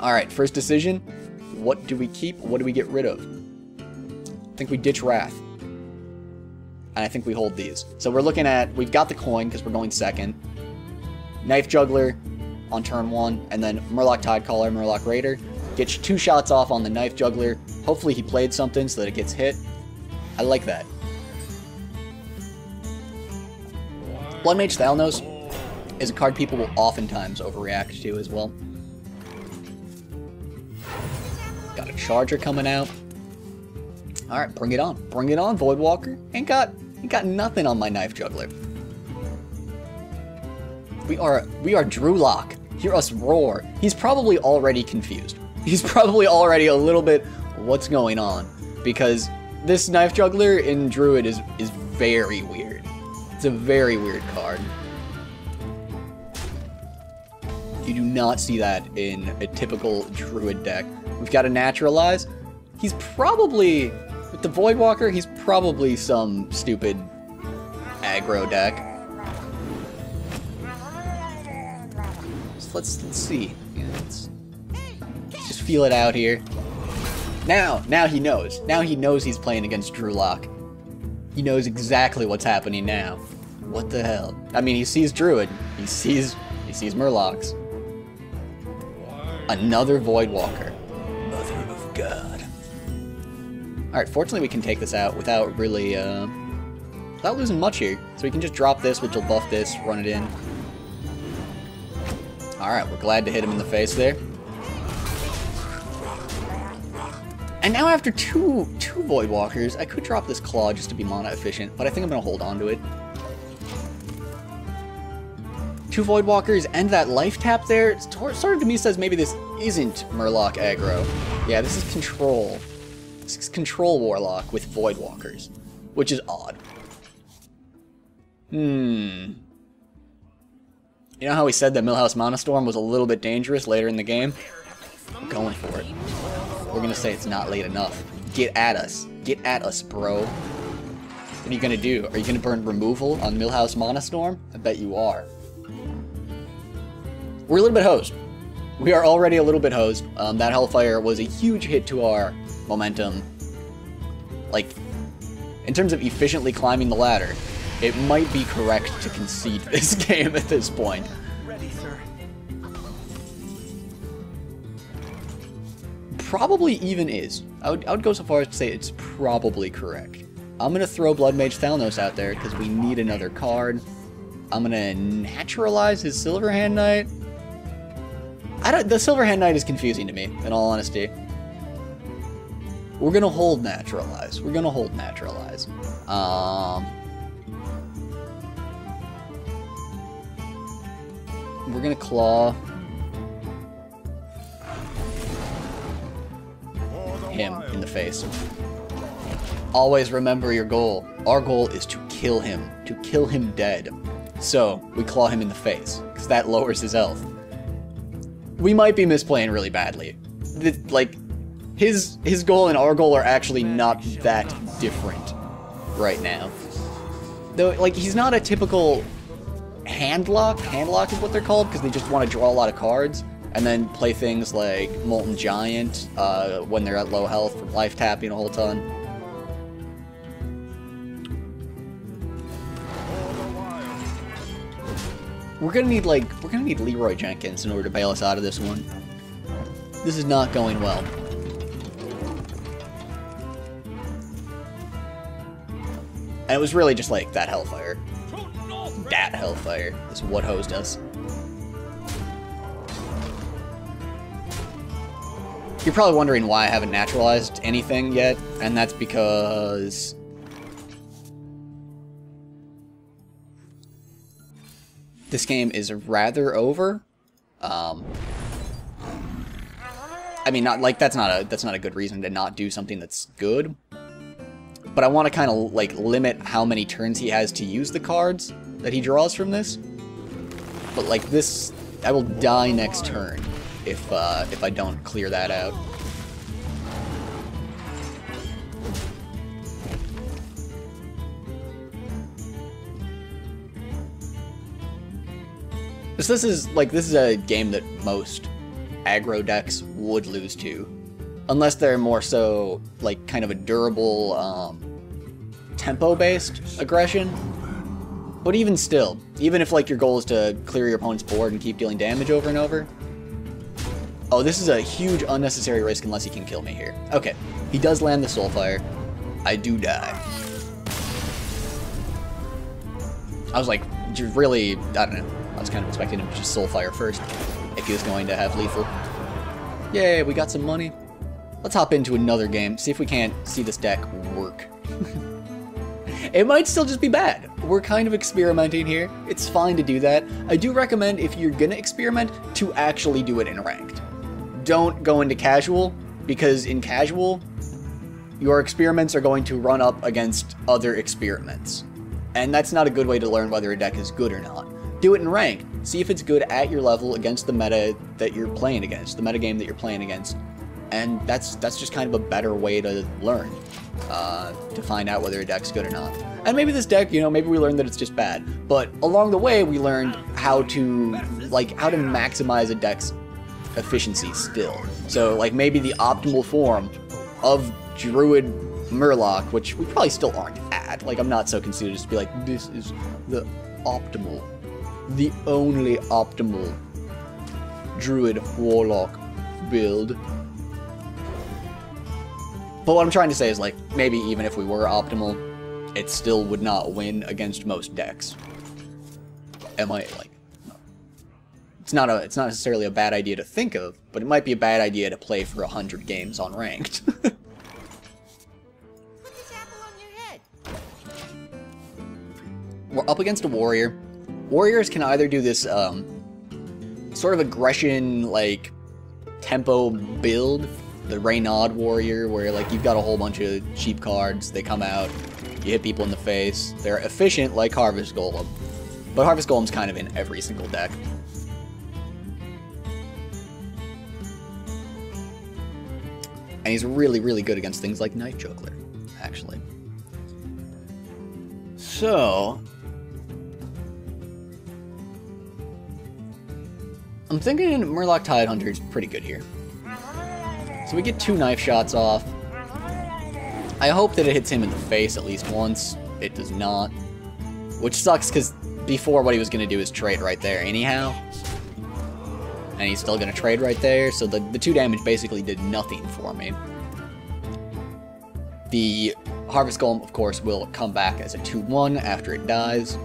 Alright, first decision. What do we keep? What do we get rid of? I think we ditch Wrath. And I think we hold these. So we're looking at, we've got the coin because we're going second. Knife Juggler on turn 1, and then Murloc Tidecaller, Murloc Raider. Gets 2 shots off on the Knife Juggler. Hopefully he played something so that it gets hit. I like that. Blood Mage Thalnos is a card people will oftentimes overreact to as well. Got a Charger coming out. Alright, bring it on. Bring it on, Voidwalker. Ain't got nothing on my Knife Juggler. We are Drewlock. Hear us roar. He's probably already confused. He's probably already a little bit, what's going on? Because this Knife Juggler in Druid is very weird. It's a very weird card. You do not see that in a typical Druid deck. We've got to Naturalize. He's probably, with the Voidwalker, he's probably some stupid aggro deck. So let's see. Yeah, let's just feel it out here. Now he knows. Now he knows he's playing against Drewlock. He knows exactly what's happening now. What the hell? I mean, he sees Druid. He sees Murlocs. Another Voidwalker. Mother of God. Alright, fortunately we can take this out without really, without losing much here. So we can just drop this, which will buff this, run it in. Alright, we're glad to hit him in the face there. And now after two Voidwalkers, I could drop this Claw just to be mana efficient, but I think I'm going to hold on to it. 2 Voidwalkers and that life tap there, sort of to me says maybe this isn't Murloc aggro. Yeah, this is Control. This is Control Warlock with Voidwalkers, which is odd. You know how we said that Millhouse Monostorm was a little bit dangerous later in the game? I'm going for it. We're gonna say it's not late enough. Get at us. Get at us, bro. What are you gonna do? Are you gonna burn removal on Millhouse Monostorm? I bet you are. We're a little bit hosed. We are already a little bit hosed. That Hellfire was a huge hit to our momentum. Like, in terms of efficiently climbing the ladder, it might be correct to concede this game at this point. Ready, sir. Probably even is. I would go so far as to say it's probably correct. I'm going to throw Blood Mage Thalnos out there because we need another card. I'm going to Naturalize his Silverhand Knight. The Silverhand Knight is confusing to me, in all honesty. We're going to hold Naturalize. We're going to hold Naturalize. We're going to Claw him in the face. Always remember your goal. Our goal is to kill him dead. So, we Claw him in the face, because that lowers his health. We might be misplaying really badly. Like, his goal and our goal are actually not that different right now. Though, like, he's not a typical handlock. Handlock is what they're called, because they just want to draw a lot of cards, and then play things like Molten Giant when they're at low health from life tapping a whole ton. We're gonna need Leroy Jenkins in order to bail us out of this one. This is not going well. And it was really just like that Hellfire. That Hellfire is what hosed us. You're probably wondering why I haven't naturalized anything yet, and that's because this game is rather over. I mean, that's not a good reason to not do something that's good. But I want to kind of like limit how many turns he has to use the cards that he draws from this. But like this, I will die next turn if I don't clear that out. So this is a game that most aggro decks would lose to. Unless they're more so, like, kind of a durable, tempo-based aggression. But even still, even if, like, your goal is to clear your opponent's board and keep dealing damage over and over. Oh, this is a huge unnecessary risk unless he can kill me here. Okay, he does land the Soulfire. I do die. I was like, really, I don't know. I was kind of expecting him to just Soulfire first, if he was going to have lethal. Yay, we got some money. Let's hop into another game, see if we can't see this deck work. It might still just be bad. We're kind of experimenting here. It's fine to do that. I do recommend, if you're gonna experiment, to actually do it in ranked. Don't go into casual, because in casual, your experiments are going to run up against other experiments. And that's not a good way to learn whether a deck is good or not. Do it in ranked. See if it's good at your level against the meta that you're playing against, the meta game that you're playing against. And that's just kind of a better way to learn, to find out whether a deck's good or not. And maybe this deck, you know, maybe we learned that it's just bad. But along the way, we learned how to maximize a deck's efficiency still. So, like, maybe the optimal form of Druid Murloc, which we probably still aren't at. Like, I'm not so conceited just to be like, this is the optimal, the only optimal Druid Warlock build. But what I'm trying to say is, like, maybe even if we were optimal, it still would not win against most decks. Am I, like... It's not necessarily a bad idea to think of, but it might be a bad idea to play for 100 games on ranked. We're up against a warrior. Warriors can either do this sort of aggression, like, tempo build, the Reynard warrior, where, like, you've got a whole bunch of cheap cards, they come out, you hit people in the face, they're efficient like Harvest Golem, but Harvest Golem's kind of in every single deck. And he's really, really good against things like Night Juggler, actually. So... I'm thinking Murloc Tidehunter is pretty good here. So we get 2 knife shots off. I hope that it hits him in the face at least once. It does not. Which sucks, because before what he was going to do is trade right there anyhow. And he's still going to trade right there, so the 2 damage basically did nothing for me. The Harvest Golem, of course, will come back as a 2-1 after it dies.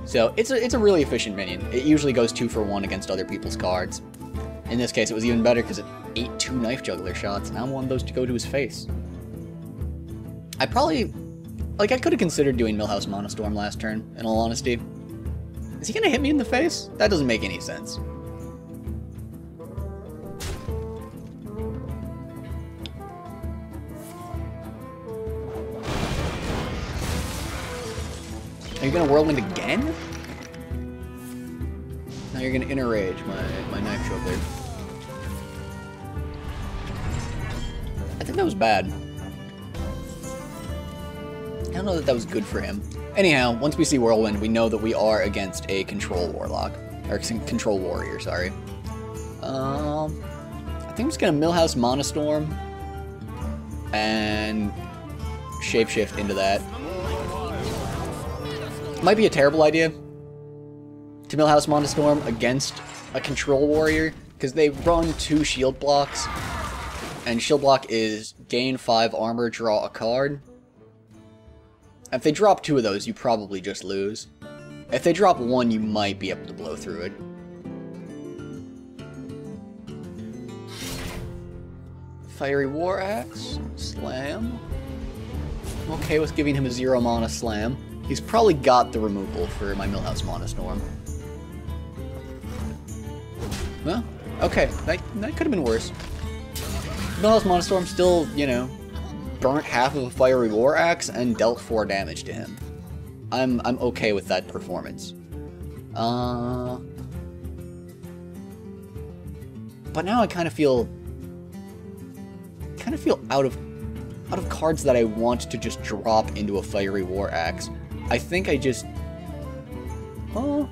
So it's a really efficient minion. It usually goes 2 for 1 against other people's cards. In this case, it was even better because it ate 2 Knife Juggler shots, and I wanted those to go to his face. I probably... Like, I could have considered doing Millhouse Monostorm last turn, in all honesty. Is he gonna hit me in the face? That doesn't make any sense. Are you gonna Whirlwind again? Now you're gonna Inner Rage my Knife Juggler. I think that was bad. I don't know that that was good for him. Anyhow, once we see Whirlwind, we know that we are against a Control Warlock. Or Control Warrior, sorry. I think I'm just gonna Millhouse Monostorm and Shapeshift into that. Might be a terrible idea to Millhouse Monostorm against a Control Warrior, because they run 2 shield blocks, and shield block is gain 5 armor, draw a card. If they drop 2 of those, you probably just lose. If they drop 1, you might be able to blow through it. Fiery War Axe, slam. I'm okay with giving him a 0 mana slam. He's probably got the removal for my Millhouse Monostorm. Well, okay, that could have been worse. Millhouse Monostorm still, you know, burnt half of a Fiery War Axe and dealt 4 damage to him. I'm okay with that performance. But now I kind of feel out of cards that I want to just drop into a Fiery War Axe. I think I just... Oh...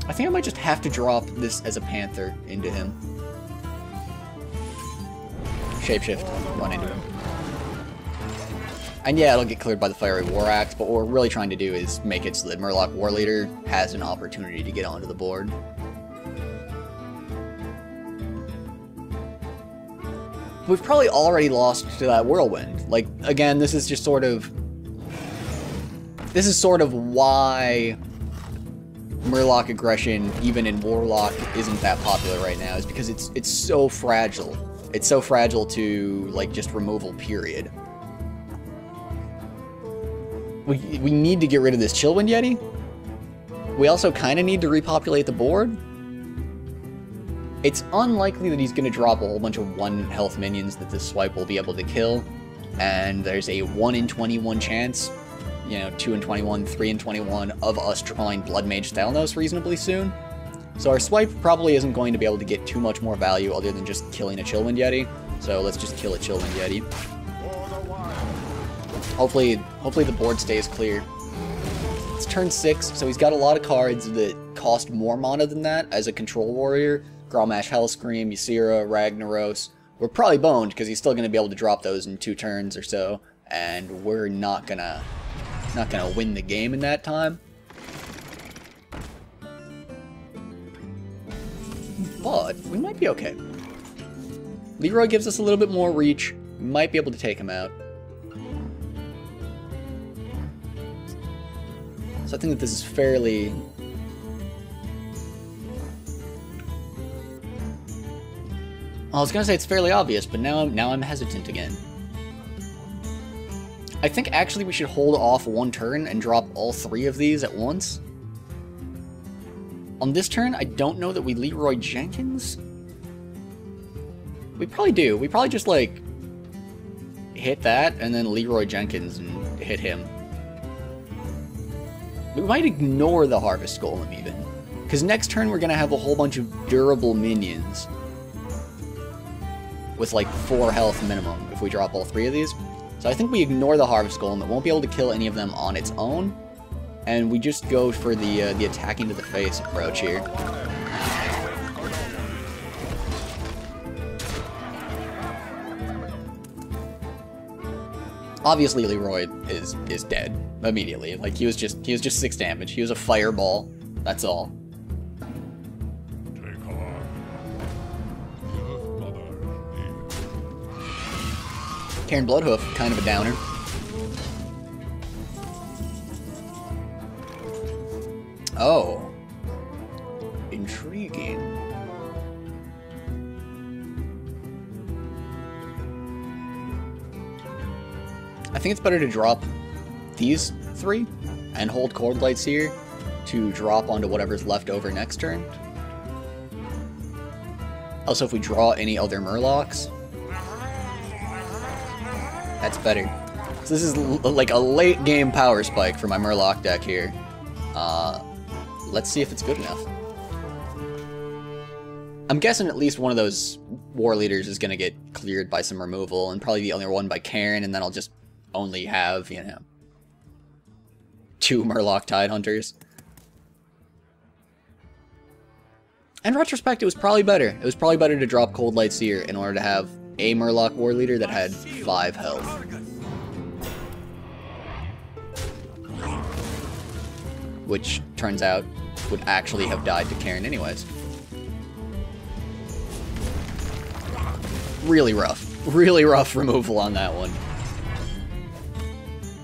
I think I might just have to drop this as a Panther into him. Shapeshift, run into him. And yeah, it'll get cleared by the Fiery War Axe, but what we're really trying to do is make it so that Murloc War Leader has an opportunity to get onto the board. We've probably already lost to that Whirlwind. Like, again, this is just sort of... This is sort of why Murloc aggression, even in Warlock, isn't that popular right now, is because it's so fragile. It's so fragile to, like, just removal, period. We need to get rid of this Chillwind Yeti. We also kind of need to repopulate the board. It's unlikely that he's going to drop a whole bunch of 1 health minions that this swipe will be able to kill. And there's a 1 in 21 chance, you know, 2 in 21, 3 in 21 of us drawing Blood Mage Thalnos reasonably soon. So our swipe probably isn't going to be able to get too much more value other than just killing a Chillwind Yeti. So let's just kill a Chillwind Yeti. Hopefully the board stays clear. It's turn 6, so he's got a lot of cards that cost more mana than that as a control warrior. Grommash Hellscream, Ysera, Ragnaros. We're probably boned because he's still going to be able to drop those in 2 turns or so, and we're not gonna win the game in that time. But we might be okay. Leroy gives us a little bit more reach. We might be able to take him out. So I think that this is fairly... I was gonna say it's fairly obvious, but now I'm hesitant again. I think actually we should hold off 1 turn and drop all 3 of these at once. On this turn, I don't know that we Leroy Jenkins. We probably do. We probably just, like, hit that and then Leroy Jenkins and hit him. We might ignore the Harvest Golem even, because next turn we're going to have a whole bunch of durable minions with like 4 health minimum if we drop all 3 of these. So I think we ignore the Harvest Golem. It won't be able to kill any of them on its own, and we just go for the attacking to the face approach here. Obviously, Leroy is dead immediately. Like he was just 6 damage. He was a fireball. That's all. Cairn Bloodhoof, kind of a downer. Oh, intriguing. I think it's better to drop these 3 and hold Cold Lights here to drop onto whatever's left over next turn. Also, if we draw any other Murlocs, that's better. So this is like a late game power spike for my Murloc deck here. Let's see if it's good enough. I'm guessing at least one of those war leaders is going to get cleared by some removal, and probably the other one by Cairn, and then I'll just only have, you know, 2 Murloc Tidehunters. In retrospect, it was probably better. It was probably better to drop Cold Light Seer in order to have a Murloc war leader that had 5 health. Which, turns out, would actually have died to Cairn anyways. Really rough removal on that one.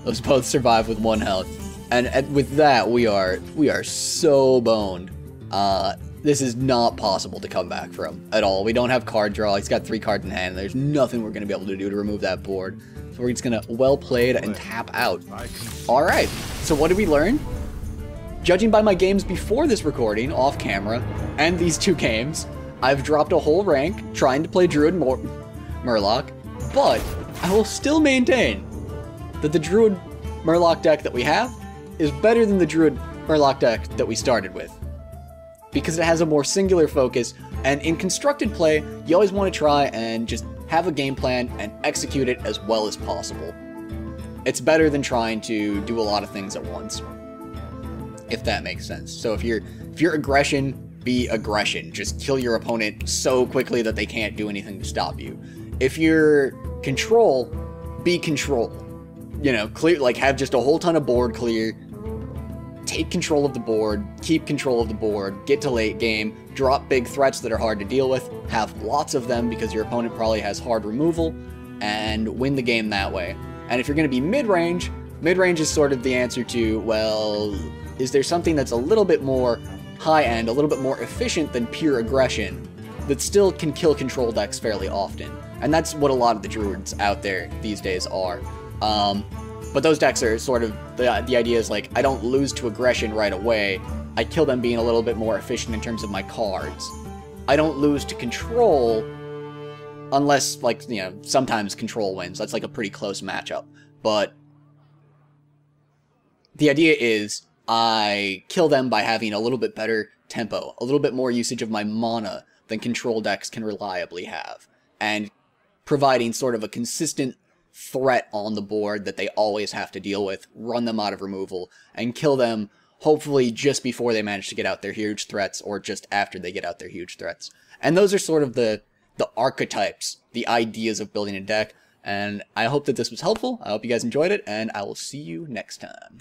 Those both survive with 1 health. And with that, we are so boned. This is not possible to come back from at all. We don't have card draw. He's got 3 cards in hand, and there's nothing we're going to be able to do to remove that board. So we're just going to well played and tap out. Alright, so what did we learn? Judging by my games before this recording, off camera, and these 2 games, I've dropped a whole rank trying to play Druid Murloc, but I will still maintain that the Druid Murloc deck that we have is better than the Druid Murloc deck that we started with, because it has a more singular focus, and in constructed play, you always want to try and just have a game plan and execute it as well as possible. It's better than trying to do a lot of things at once. if that makes sense. So if you're aggression, be aggression. Just kill your opponent so quickly that they can't do anything to stop you. If you're control, be control. You know, clear, like, have just a whole ton of board clear. Take control of the board, keep control of the board, get to late game, drop big threats that are hard to deal with, have lots of them because your opponent probably has hard removal, and win the game that way. And if you're going to be mid-range, mid-range is sort of the answer to, well, is there something that's a little bit more high-end, a little bit more efficient than pure aggression, that still can kill control decks fairly often? And that's what a lot of the druids out there these days are. But those decks are sort of, the idea is like, I don't lose to aggression right away, I kill them being a little bit more efficient in terms of my cards. I don't lose to control, unless, like, you know, sometimes control wins, that's like a pretty close matchup. But the idea is, I kill them by having a little bit better tempo, a little bit more usage of my mana than control decks can reliably have, and providing sort of a consistent threat on the board that they always have to deal with, run them out of removal, and kill them hopefully just before they manage to get out their huge threats, or just after they get out their huge threats. And those are sort of the archetypes, the ideas of building a deck, and I hope that this was helpful. I hope you guys enjoyed it, and I will see you next time.